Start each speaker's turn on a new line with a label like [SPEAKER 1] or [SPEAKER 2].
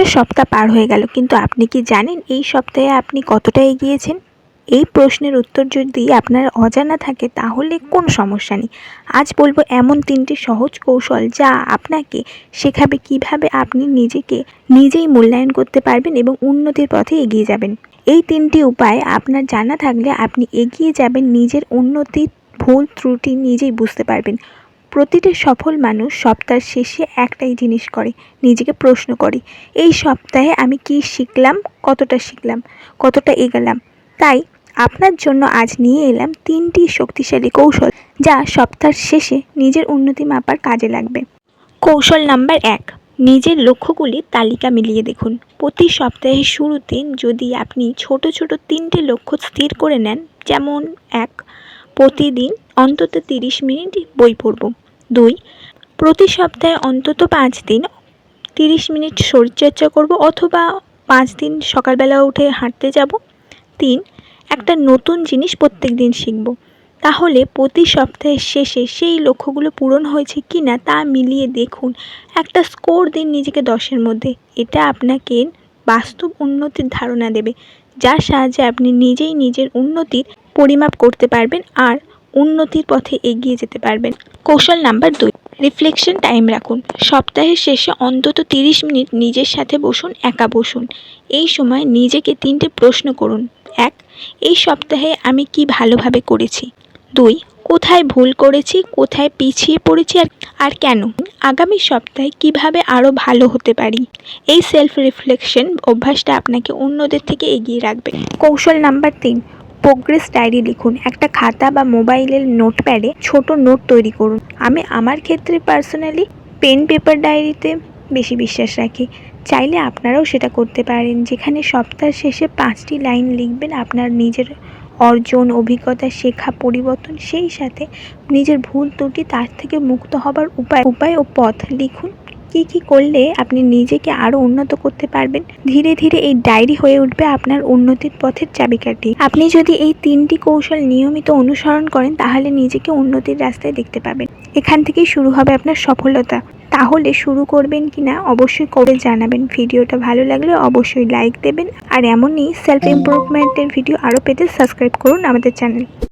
[SPEAKER 1] একটা সপ্তাহ পার হয়ে গেল, কিন্তু আপনি কি জানেন এই সপ্তাহে আপনি কতটা এগিয়েছেন? এই প্রশ্নের উত্তর যদি আপনার অজানা থাকে তাহলে কোনো সমস্যা নেই। আজ বলবো এমন 3টি সহজ কৌশল যা আপনাকে শেখাবে কিভাবে আপনি নিজেকে নিজেই মূল্যায়ন করতে পারবেন এবং উন্নতির পথে এগিয়ে যাবেন। এই 3টি উপায় আপনার জানা থাকলে আপনি এগিয়ে যাবেন, নিজের উন্নতির ভুল ত্রুটি নিজেই বুঝতে পারবেন। প্রতিটি সফল মানুষ সপ্তাহের শেষে একটাই জিনিস করে, নিজেকে প্রশ্ন করে, এই সপ্তাহে আমি কি শিখলাম, কতটা এগোলাম। তাই আপনার জন্য আজ নিয়ে এলাম 3টি শক্তিশালী কৌশল যা সপ্তাহের শেষে নিজের উন্নতি মাপার কাজে লাগবে। কৌশল নাম্বার 1, নিজের লক্ষ্যগুলির তালিকা মিলিয়ে দেখুন। প্রতি সপ্তাহের শুরুতে যদি আপনি ছোট ছোট 3টে লক্ষ্য স্থির করে নেন, যেমন 1, প্রতিদিন অন্তত 30 মিনিট বই পড়ব। 2, প্রতি সপ্তাহে অন্তত 5 দিন 30 মিনিট শরীরচর্চা করব অথবা 5 দিন সকালবেলা উঠে হাঁটতে যাব। 3, একটা নতুন জিনিস প্রত্যেক দিন শিখব। তাহলে প্রতি সপ্তাহের শেষে সেই লক্ষ্যগুলো পূরণ হয়েছে কি না তা মিলিয়ে দেখুন, একটা স্কোর দিন নিজেকে 10-এর মধ্যে। এটা আপনাকে বাস্তব উন্নতির ধারণা দেবে, যার সাহায্যে আপনি নিজেই নিজের উন্নতির পরিমাপ করতে পারবেন আর উন্নতির পথে এগিয়ে যেতে পারবেন। কৌশল নাম্বার 2, রিফ্লেকশন টাইম রাখুন। সপ্তাহের শেষে অন্তত 30 মিনিট নিজের সাথে একা বসুন। এই সময় নিজেকে 3টে প্রশ্ন করুন। 1, এই সপ্তাহে আমি কি ভালোভাবে করেছি। 2, কোথায় ভুল করেছি, কোথায় পিছিয়ে পড়েছি আর কেন। আগামী সপ্তাহে কিভাবে আরও ভালো হতে পারি। এই সেলফ রিফ্লেকশন অভ্যাসটা আপনাকে অন্যদের থেকে এগিয়ে রাখবে। কৌশল নাম্বার 3, প্রোগ্রেস ডায়েরি লিখুন। একটা খাতা বা মোবাইলের নোটপ্যাডে ছোট নোট তৈরি করুন। আমি আমার ক্ষেত্রে পার্সোনালি পেন পেপার ডায়েরিতে বেশি বিশ্বাস রাখি। চাইলে আপনারাও সেটা করতে পারেন, যেখানে সপ্তাহের শেষে 5টি লাইন লিখবেন আপনার নিজের অর্জন, অভিজ্ঞতা, শেখা, পরিবর্তন, সেই সাথে নিজের ভুল ত্রুটি, তার থেকে মুক্ত হবার উপায় ও পথ লিখুন। কি করলে আপনি নিজেকে আরও উন্নত করতে পারবেন। ধীরে ধীরে এই ডায়েরি হয়ে উঠবে আপনার উন্নতির পথের চাবিকাঠি। আপনি যদি এই 3টি কৌশল নিয়মিত অনুসরণ করেন তাহলে নিজেকে উন্নতির রাস্তায় দেখতে পাবেন। এখান থেকেই শুরু হবে আপনার সফলতা। তাহলে শুরু করবেন কিনা অবশ্যই করে জানাবেন। ভিডিওটা ভালো লাগলে অবশ্যই লাইক দেবেন আর এমনই সেলফ ইমপ্রুভমেন্টের ভিডিও আরও পেতে সাবস্ক্রাইব করুন আমাদের চ্যানেল।